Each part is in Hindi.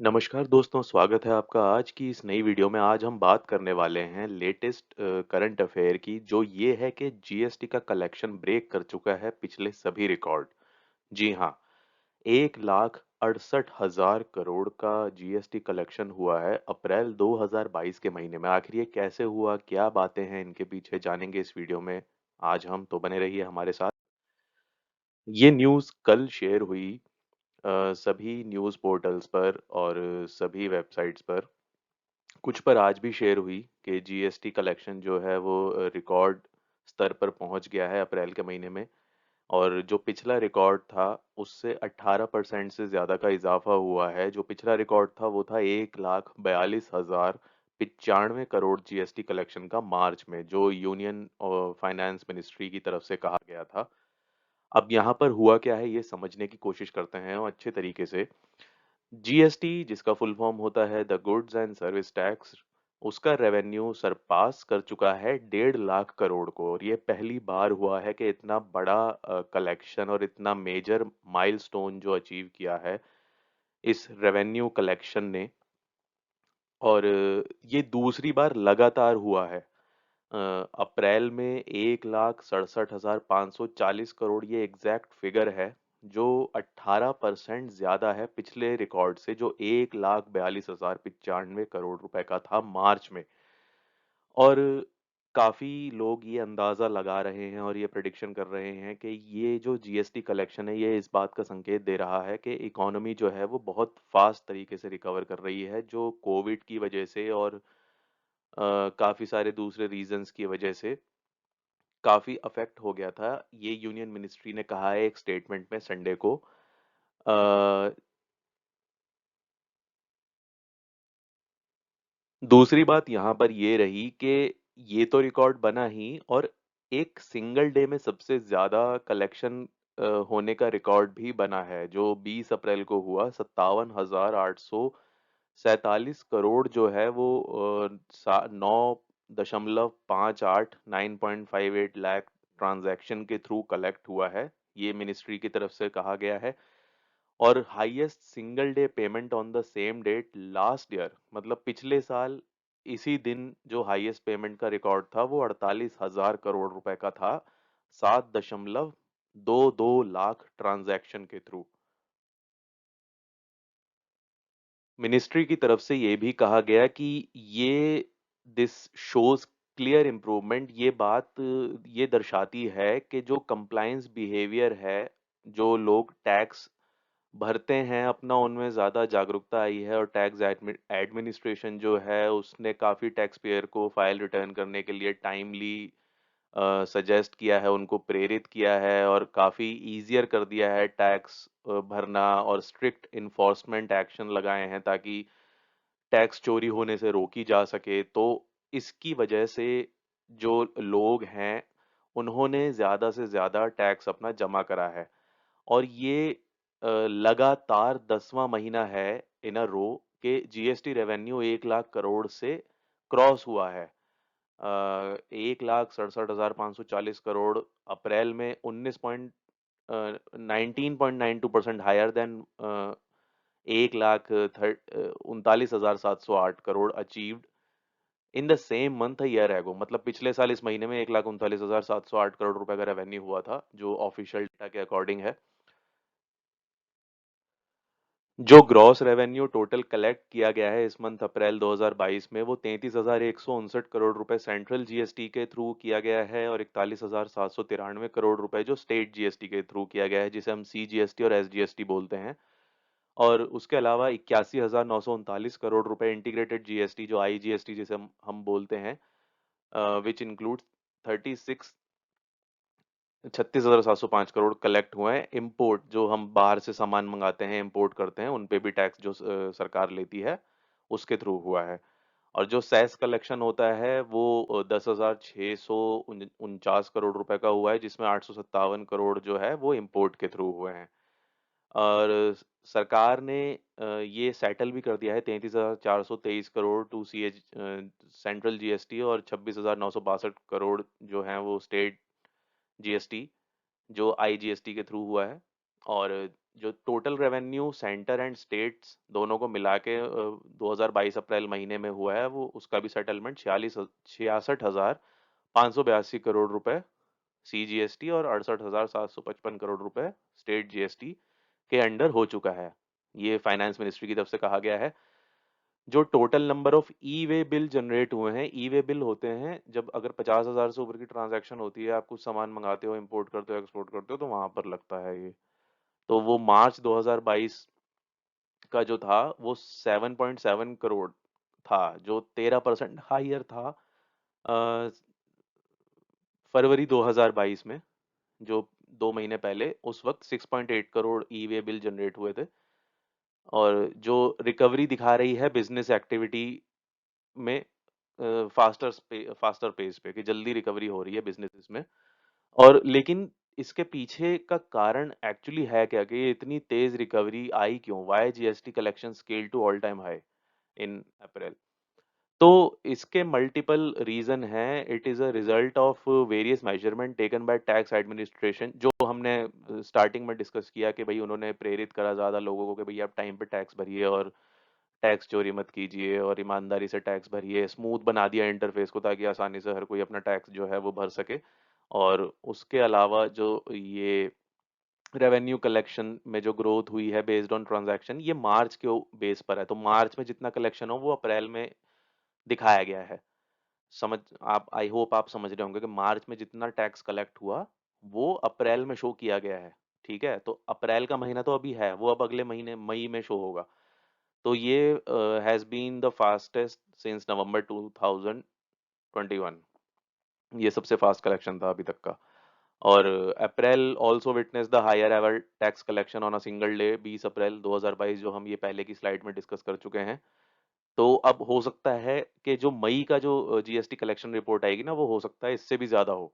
नमस्कार दोस्तों, स्वागत है आपका आज की इस नई वीडियो में। आज हम बात करने वाले हैं लेटेस्ट करंट अफेयर की, जो ये है कि जीएसटी का कलेक्शन ब्रेक कर चुका है पिछले सभी रिकॉर्ड। जी हाँ, 1,68,000 करोड़ का जीएसटी कलेक्शन हुआ है अप्रैल 2022 के महीने में। आखिर ये कैसे हुआ, क्या बातें हैं इनके पीछे, जानेंगे इस वीडियो में आज हम। तो बने रहिए हमारे साथ। ये न्यूज़ कल शेयर हुई सभी न्यूज़ पोर्टल्स पर और सभी वेबसाइट्स पर। कुछ पर आज भी शेयर हुई कि जीएसटी कलेक्शन जो है वो रिकॉर्ड स्तर पर पहुंच गया है अप्रैल के महीने में। और जो पिछला रिकॉर्ड था उससे 18% से ज़्यादा का इजाफा हुआ है। जो पिछला रिकॉर्ड था वो था 1,42,095 करोड़ जीएसटी कलेक्शन का मार्च में, जो यूनियन फाइनेंस मिनिस्ट्री की तरफ से कहा गया था। अब यहाँ पर हुआ क्या है ये समझने की कोशिश करते हैं और अच्छे तरीके से। जीएसटी, जिसका फुल फॉर्म होता है the goods and service tax, उसका रेवेन्यू सरपास कर चुका है 1.5 लाख करोड़ को। और ये पहली बार हुआ है कि इतना बड़ा कलेक्शन और इतना मेजर माइलस्टोन जो अचीव किया है इस रेवेन्यू कलेक्शन ने। और ये दूसरी बार लगातार हुआ है। अप्रैल में 1,67,540 ये एग्जैक्ट फिगर है, जो 18% ज़्यादा है पिछले रिकॉर्ड से, जो 1,42,095 करोड़ रुपए का था मार्च में। और काफ़ी लोग ये अंदाज़ा लगा रहे हैं और ये प्रेडिक्शन कर रहे हैं कि ये जो जीएसटी कलेक्शन है ये इस बात का संकेत दे रहा है कि इकोनॉमी जो है वो बहुत फास्ट तरीके से रिकवर कर रही है, जो कोविड की वजह से और काफ़ी सारे दूसरे रीजंस की वजह से काफ़ी अफेक्ट हो गया था। ये यूनियन मिनिस्ट्री ने कहा है एक स्टेटमेंट में संडे को। अ, दूसरी बात यहाँ पर ये रही कि ये तो रिकॉर्ड बना ही, और एक सिंगल डे में सबसे ज़्यादा कलेक्शन होने का रिकॉर्ड भी बना है, जो 20 अप्रैल को हुआ। 57,847 करोड़ जो है वो 9.58 9.58 लाख ट्रांजैक्शन के थ्रू कलेक्ट हुआ है। ये मिनिस्ट्री की तरफ से कहा गया है। और highest single day payment on the same date last year, मतलब पिछले साल इसी दिन जो हाईएस्ट पेमेंट का रिकॉर्ड था वो 48,000 करोड़ रुपए का था, 7.22 लाख ट्रांजैक्शन के थ्रू। मिनिस्ट्री की तरफ से ये भी कहा गया कि ये दिस शोज क्लियर इम्प्रूवमेंट। ये बात ये दर्शाती है कि जो कंप्लायंस बिहेवियर है, जो लोग टैक्स भरते हैं अपना, उनमें ज़्यादा जागरूकता आई है। और टैक्स एडमिनिस्ट्रेशन जो है उसने काफ़ी टैक्स पेयर को फाइल रिटर्न करने के लिए टाइमली सजेस्ट किया है, उनको प्रेरित किया है और काफ़ी ईज़ियर कर दिया है टैक्स भरना। और स्ट्रिक्ट इन्फोर्समेंट एक्शन लगाए हैं ताकि टैक्स चोरी होने से रोकी जा सके। तो इसकी वजह से जो लोग हैं उन्होंने ज़्यादा से ज़्यादा टैक्स अपना जमा करा है। और ये लगातार 10वां महीना है इन अ रो कि जीएसटी रेवेन्यू 1 लाख करोड़ से क्रॉस हुआ है। 1,67,540 करोड़ अप्रैल में 19.92% higher than 1,39,708 crore achieved in the same month a year ago. मतलब पिछले साल इस महीने में 1,39,708 करोड़ रुपए का रेवेन्यू हुआ था, जो ऑफिशियल डेटा के अकॉर्डिंग है। जो ग्रॉस रेवेन्यू टोटल कलेक्ट किया गया है इस मंथ अप्रैल 2022 में, वो 33,159 करोड़ रुपए सेंट्रल जीएसटी के थ्रू किया गया है, और 41,793 करोड़ रुपए जो स्टेट जीएसटी के थ्रू किया गया है, जिसे हम सीजीएसटी और एसजीएसटी बोलते हैं। और उसके अलावा 81,939 करोड़ रुपए इंटीग्रेटेड जीएसटी, जो आईजीएसटी जिसे हम बोलते हैं, विच इंक्लूड्स 36 36,705 करोड़ कलेक्ट हुए हैं। इम्पोर्ट, जो हम बाहर से सामान मंगाते हैं, इम्पोर्ट करते हैं, उन पे भी टैक्स जो सरकार लेती है उसके थ्रू हुआ है। और जो सेस कलेक्शन होता है वो 10,649 करोड़ रुपए का हुआ है, जिसमें 857 करोड़ जो है वो इम्पोर्ट के थ्रू हुए हैं। और सरकार ने ये सेटल भी कर दिया है 33,423 crore to C H central GST, और 26,962 करोड़ जो हैं वो स्टेट जीएसटी, जो आईजीएसटी के थ्रू हुआ है। और जो total revenue centre and states दोनों को मिला के 2022 अप्रैल महीने में हुआ है, वो उसका भी सेटलमेंट 66,582 करोड़ रुपए CGST और 68,755 करोड़ रुपए स्टेट GST के अंडर हो चुका है। ये फाइनेंस मिनिस्ट्री की तरफ से कहा गया है। जो total number of E way bill generate हुए हैं, ई वे बिल होते हैं जब अगर 50,000 से ऊपर की ट्रांजैक्शन होती है, आप कुछ सामान मंगाते हो, इंपोर्ट करते हो, एक्सपोर्ट करते हो, तो वहां पर लगता है ये। तो वो मार्च 2022 का जो था वो 7.7 करोड़ था, जो 13% हाइयर था अ, फरवरी 2022 में, जो 2 महीने पहले उस वक्त 6.8 करोड़ ई वे बिल जनरेट हुए थे। और जो रिकवरी दिखा रही है बिजनेस एक्टिविटी में फास्टर पेस पे, कि जल्दी रिकवरी हो रही है बिजनेसेस में। और लेकिन इसके पीछे का कारण एक्चुअली है क्या, कि ये इतनी तेज रिकवरी आई क्यों? Why GST collection scale to all time high in April? तो इसके मल्टीपल रीजन हैं। It is a result of various measurement taken by tax administration, जो हमने स्टार्टिंग में डिस्कस किया कि भाई उन्होंने प्रेरित करा ज्यादा लोगों को कि भाई आप टाइम पे टैक्स भरिए और टैक्स चोरी मत कीजिए और ईमानदारी से टैक्स भरिए। स्मूथ बना दिया इंटरफेस को ताकि आसानी से हर कोई अपना टैक्स जो है वो भर सके। और उसके अलावा जो ये रेवेन्यू कलेक्शन में जो ग्रोथ हुई है बेस्ड ऑन ट्रांजैक्शन, ये मार्च के बेस पर है। तो मार्च में जितना कलेक्शन हो वो अप्रैल में दिखाया गया है। समझ आप आई होप आप समझ रहे होंगे कि मार्च में जितना टैक्स कलेक्ट हुआ वो अप्रैल में शो किया गया है। ठीक है, तो अप्रैल का महीना तो अभी है, वो अब अगले महीने मई में शो होगा। तो ये has been the fastest since November 2021। ये सबसे फास्ट कलेक्शन था अभी तक का। और April also witness the higher ever tax collection on a single day, 20 April 2022, जो हम ये पहले की स्लाइड में डिस्कस कर चुके हैं। तो अब हो सकता है कि जो मई का जो जीएसटी कलेक्शन रिपोर्ट आएगी ना, वो हो सकता है इससे भी ज्यादा हो।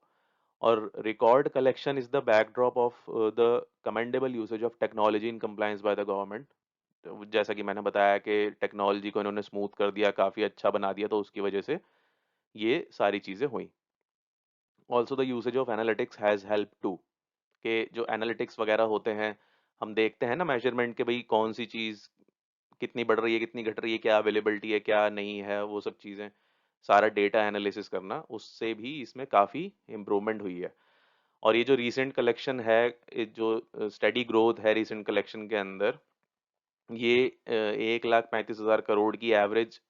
और record collection is the backdrop of the commendable usage of technology in compliance by the government. तो जैसा कि मैंने बताया कि टेक्नोलॉजी को इन्होंने स्मूथ कर दिया, काफी अच्छा बना दिया, तो उसकी वजह से ये सारी चीजें हुई। Also the usage of analytics has help to, के जो एनालिटिक्स वगैरह होते हैं, हम देखते हैं ना मेजरमेंट के भाई कौन सी चीज कितनी बढ़ रही है, कितनी घट रही है, क्या अवेलेबिलिटी है, क्या नहीं है, वो सब चीजें सारा डेटा एनालिसिस करना, उससे भी इसमें काफी इम्प्रूवमेंट हुई है। और ये जो रीसेंट कलेक्शन है, ये जो स्टडी ग्रोथ है रीसेंट कलेक्शन के अंदर, ये 1,35,000 करोड़ की एवरेज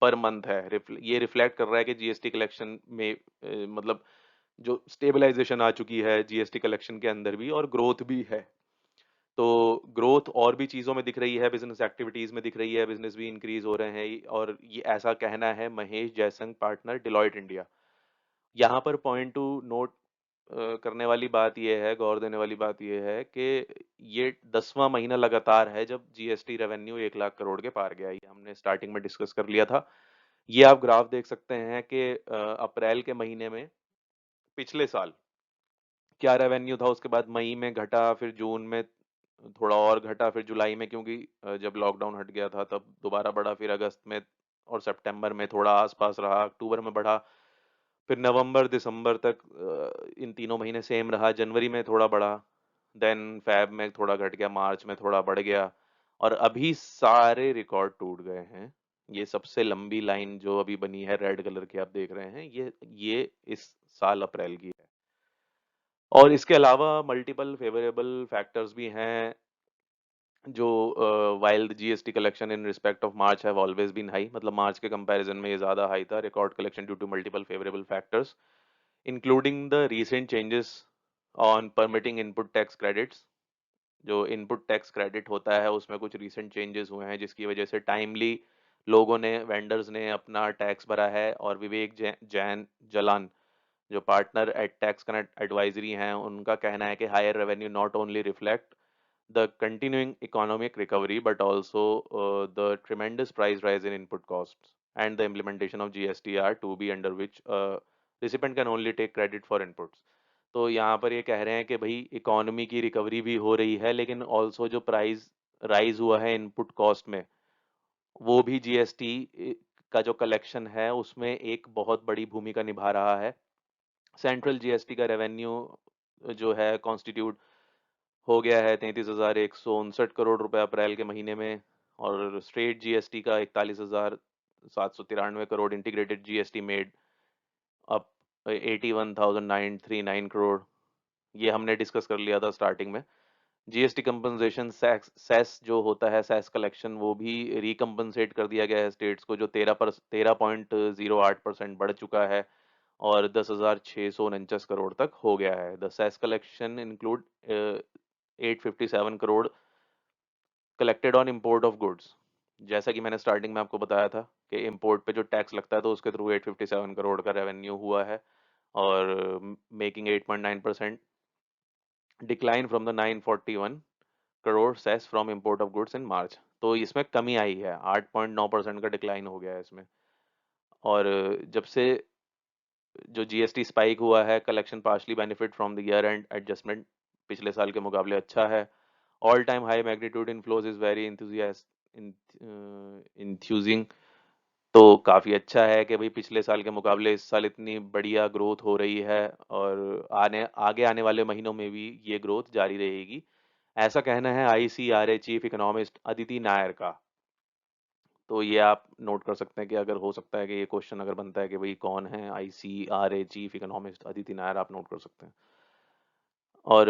पर मंथ है। ये रिफ्लेक्ट कर रहा है कि जीएसटी कलेक्शन में मतलब जो स्टेबलाइजेशन आ चुकी है जीएसटी कलेक्शन के अंदर भी, और ग्रोथ भी है। तो ग्रोथ और भी चीज़ों में दिख रही है, बिजनेस एक्टिविटीज़ में दिख रही है, बिजनेस भी इंक्रीज हो रहे हैं। और ये ऐसा कहना है महेश जयसंग, पार्टनर डिलॉयट इंडिया। यहाँ पर पॉइंट टू नोट करने वाली बात यह है, गौर देने वाली बात यह है कि ये 10वां महीना लगातार है जब जीएसटी रेवेन्यू 1 लाख करोड़ के पार गया। ये हमने स्टार्टिंग में डिस्कस कर लिया था। ये आप ग्राफ देख सकते हैं कि अप्रैल के महीने में पिछले साल क्या रेवेन्यू था, उसके बाद मई में घटा, फिर जून में थोड़ा और घटा, फिर जुलाई में क्योंकि जब लॉकडाउन हट गया था तब दोबारा बढ़ा, फिर अगस्त में और सितंबर में थोड़ा आसपास रहा, अक्टूबर में बढ़ा, फिर नवंबर दिसंबर तक इन तीनों महीने सेम रहा, जनवरी में थोड़ा बढ़ा, देन फेब में थोड़ा घट गया, मार्च में थोड़ा बढ़ गया, और अभी सारे रिकॉर्ड टूट गए हैं। ये सबसे लंबी लाइन जो अभी बनी है रेड कलर की आप देख रहे हैं, ये इस साल अप्रैल की है। और इसके अलावा मल्टीपल फेवरेबल फैक्टर्स भी हैं, जो while the GST collection in respect of March have always been high, मतलब मार्च के कंपैरिजन में ये ज्यादा हाई था। Record collection due to multiple favourable factors including the recent changes on permitting input tax credits. जो इनपुट टैक्स क्रेडिट होता है उसमें कुछ रीसेंट चेंजेस हुए हैं, जिसकी वजह से टाइमली लोगों ने, वेंडर्स ने अपना टैक्स भरा है। और विवेक जैन जलान, जो partner at Tax Connect Advisory हैं, उनका कहना है कि higher revenue not only reflect the continuing economic recovery but also the tremendous price rise in input costs and the implementation of GSTR to be under which recipient can only take credit for inputs। तो यहाँ पर ये कह रहे हैं कि भाई इकोनॉमी की रिकवरी भी हो रही है, लेकिन ऑल्सो जो प्राइस राइज हुआ है इनपुट कॉस्ट में, वो भी जीएसटी का जो कलेक्शन है उसमें एक बहुत बड़ी भूमिका निभा रहा है। सेंट्रल जीएसटी का रेवेन्यू जो है कॉन्स्टिट्यूट हो गया है 33,159 करोड़ रुपए अप्रैल के महीने में, और स्टेट जीएसटी का 41,793 crore, integrated GST made up 81,939 crore. ये हमने डिस्कस कर लिया था स्टार्टिंग में। जीएसटी कंपनसेशन सेस जो होता है, सेस कलेक्शन, वो भी रिकम्पनसेट कर दिया गया है स्टेट्स को, जो 13.08% बढ़ चुका है और 10,649 करोड़ तक हो गया है। The cess collection include 857 crore collected on import of goods. जैसा कि मैंने स्टार्टिंग में आपको बताया था कि इम्पोर्ट पे जो टैक्स लगता है, तो उसके थ्रू 857 करोड़ का रेवेन्यू हुआ है, और making 8.9% decline from the 941 crore cess from import of goods in March. तो इसमें कमी आई है, 8.9% का डिक्लाइन हो गया है इसमें। और जब से जो जीएसटी स्पाइक हुआ है, collection partially benefit from the year end adjustment पिछले साल के मुकाबले अच्छा है। All time high magnitude inflows is very enthusing. तो काफ़ी अच्छा है कि भाई पिछले साल के मुकाबले इस साल इतनी बढ़िया ग्रोथ हो रही है, और आगे आने वाले महीनों में भी ये ग्रोथ जारी रहेगी, ऐसा कहना है ICRA chief economist Aditi Nair का। तो ये आप नोट कर सकते हैं कि अगर हो सकता है कि ये क्वेश्चन अगर बनता है कि भाई कौन है ICRA chief economist, Aditi Nair, आप नोट कर सकते हैं। और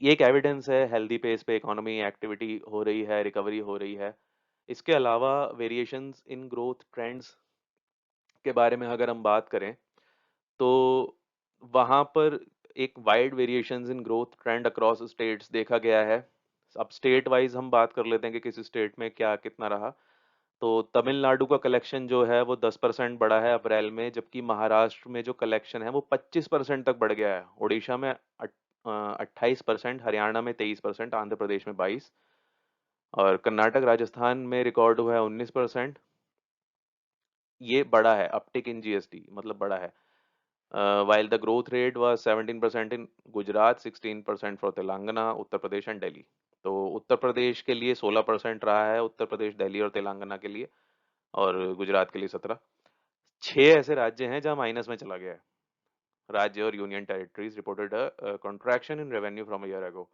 ये एक एविडेंस है हेल्दी पेस पे इकोनॉमी एक्टिविटी हो रही है, रिकवरी हो रही है। इसके अलावा वेरिएशंस इन ग्रोथ ट्रेंड्स के बारे में अगर हम बात करें, तो वहाँ पर एक wide variations in growth trend across states देखा गया है। अब स्टेट वाइज हम बात कर लेते हैं कि किसी स्टेट में क्या कितना रहा। तो तमिलनाडु का कलेक्शन जो है वो 10% बढ़ा है अप्रैल में, जबकि महाराष्ट्र में जो कलेक्शन है वो 25% तक बढ़ गया है। उड़ीसा में 28%, हरियाणा में 23%, आंध्र प्रदेश में 22, और कर्नाटक राजस्थान में रिकॉर्ड हुआ है 19%। ये बड़ा है, अपटिक इन जीएसटी मतलब बड़ा है। While the growth rate was 17% in Gujarat, 16% for Telangana, Uttar Pradesh and Delhi. तो उत्तर प्रदेश के लिए 16% रहा है, उत्तर प्रदेश, दिल्ली और तेलंगाना के लिए, और गुजरात के लिए 17। 6 ऐसे राज्य हैं जहां माइनस में चला गया है। राज्य और union territories reported contraction in revenue from a year ago.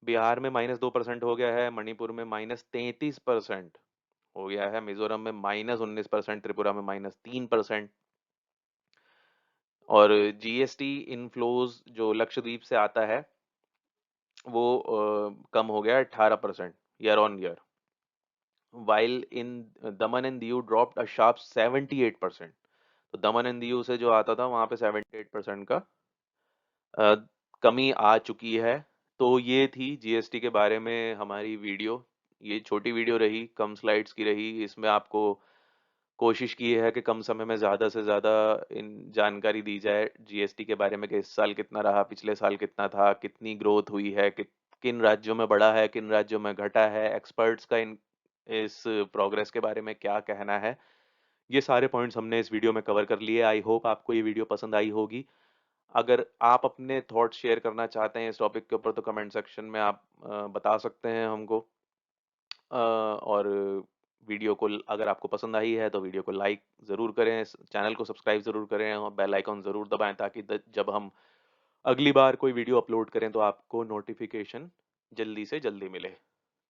Bihar में -2% हो गया है, मणिपुर में -33% हो गया है, मिजोरम में -19%, त्रिपुरा में -3%। और जीएसटी इनफ्लोज जो लक्षद्वीप से आता है वो कम हो गया 18% year on year, while in Daman and Diu dropped a sharp 78%। तो दमन एंड दीव से जो आता था वहां पे 78% का अ, कमी आ चुकी है। तो ये थी जीएसटी के बारे में हमारी वीडियो। ये छोटी वीडियो रही, कम स्लाइड्स की रही। इसमें आपको कोशिश की है कि कम समय में ज़्यादा से ज़्यादा इन जानकारी दी जाए जीएसटी के बारे में, कि इस साल कितना रहा, पिछले साल कितना था, कितनी ग्रोथ हुई है, किन राज्यों में बढ़ा है, किन राज्यों में घटा है, एक्सपर्ट्स का इन इस प्रोग्रेस के बारे में क्या कहना है। ये सारे पॉइंट्स हमने इस वीडियो में कवर कर लिए। आई होप आपको ये वीडियो पसंद आई होगी। अगर आप अपने थॉट्स शेयर करना चाहते हैं इस टॉपिक के ऊपर, तो कमेंट सेक्शन में आप बता सकते हैं हमको। और वीडियो को अगर आपको पसंद आई है तो वीडियो को लाइक ज़रूर करें, चैनल को सब्सक्राइब ज़रूर करें, और बेल आइकॉन ज़रूर दबाएं, ताकि जब हम अगली बार कोई वीडियो अपलोड करें तो आपको नोटिफिकेशन जल्दी से जल्दी मिले।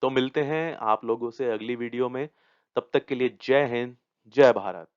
तो मिलते हैं आप लोगों से अगली वीडियो में। तब तक के लिए जय हिंद, जय भारत।